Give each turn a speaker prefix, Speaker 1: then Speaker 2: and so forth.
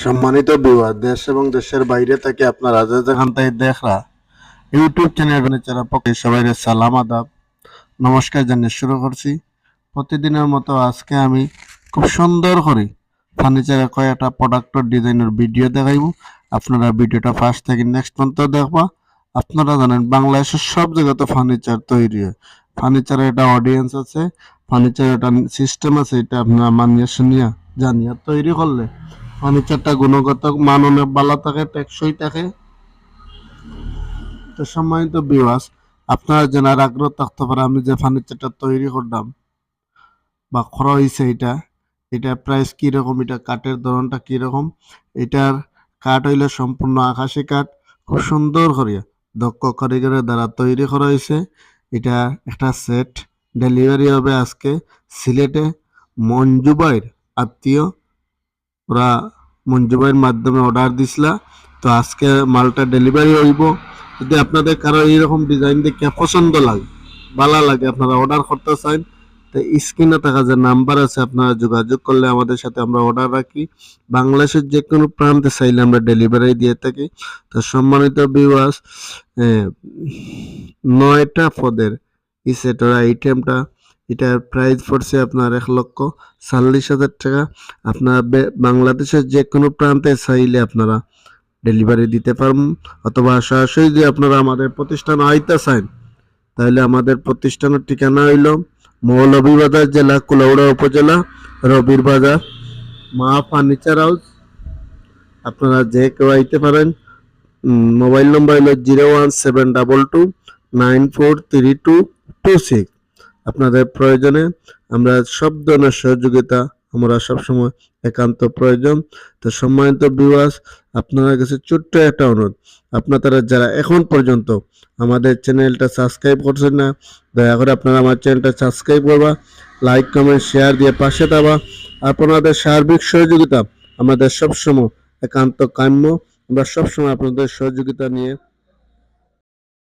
Speaker 1: সম্মানিত ভিউয়ার, দেশ এবং দেশের বাইরে থেকে আপনারা যেখান থেকে দেখরা ইউটিউব চ্যানেল যারা পক্ষে সবাই সালাম আদাব নমস্কার জানিয়ে শুরু করছি। প্রতিদিনের মতো আজকে আমি খুব সুন্দর করে ফার্নিচারের কয়েকটা প্রোডাক্টের ডিজাইনের ভিডিও দেখাইব। আপনারা ভিডিওটা ফার্স্ট থেকে নেক্সট পর্যন্ত দেখবা। আপনারা জানেন বাংলাদেশের সব জায়গাতে ফার্নিচার তৈরি হয়। ফার্নিচারের একটা অডিয়েন্স আছে, ফার্নিচারের একটা সিস্টেম আছে, এটা আপনারা মানিয়ে শুনিয়া জানিয়া তৈরি করলে ফার্নিচারটা গুণগত মান অনেক ভালো থাকে, টেকসই থাকে। তো সম্মানিত ভিউয়ার্স, আপনারা জানার আগ্রহ থাকতে পারে আমি যে ফার্নিচারটা তৈরি করলাম বা খরা হয়েছে এটা প্রাইস কিরকম, এটা কাঠের ধরনটা কিরকম। এটার কাঠ হইলে সম্পূর্ণ আকাশি কাঠ, খুব সুন্দর করিয়া দক্ষ কারিগরের দ্বারা তৈরি করা হয়েছে। এটা একটা সেট ডেলিভারি হবে আজকে সিলেটে মঞ্জু ভাইয়ের আত্মীয়, ওরা মঞ্জু ভাইয়ের মাধ্যমে অর্ডার দিছিলা। তো আজকে মালটা ডেলিভারি হইব। যদি আপনাদের কারো এইরকম ডিজাইন দেখে পছন্দ লাগে, ভালো লাগে, আপনারা অর্ডার করতে চান, তো স্ক্রিনে থাকা যে নাম্বার আছে আপনারা যোগাযোগ করলে আমাদের সাথে আমরা অর্ডার রাখি। বাংলাদেশের যে কোনো প্রান্তে চাইলে আমরা ডেলিভারি দিয়ে থাকি। তো সম্মানিত ভিউয়ার্স, 9টা পদের এই সেটের আইটেমটা, এটার প্রাইস পড়ছে আপনার 1,40,000 টাকা। আপনারা বাংলাদেশের যে কোনো প্রান্তে চাইলে আপনারা ডেলিভারি দিতে পারবেন, অথবা সরাসরি যদি আপনারা আমাদের প্রতিষ্ঠান আইতে চান তাহলে আমাদের প্রতিষ্ঠানের ঠিকানা হইল মৌলভীবাজার জেলা কুলাউড়া উপজেলা রবির বাজার মা ফার্নিচার হাউস। আপনারা যে কেউ আইতে পারেন। মোবাইল নম্বর হলো 01722943226। আপনাদের প্রয়োজনে আমরা সব ধরনের সহযোগিতা আমরা সবসময় একান্ত প্রয়োজন। তো সম্মানিত ভিউয়ার্স, আপনাদের কাছে ছোট্ট একটা অনুরোধ, আপনারা যারা এখন পর্যন্ত আমাদের চ্যানেলটা সাবস্ক্রাইব করছেন না, দয়া করে আপনারা আমার চ্যানেলটা সাবস্ক্রাইব করবা, লাইক কমেন্ট শেয়ার দিয়ে পাশে থাকবা। আপনাদের সার্বিক সহযোগিতা আমাদের সবসময় একান্ত কাম্য। আমরা সবসময় আপনাদের সহযোগিতা নিয়ে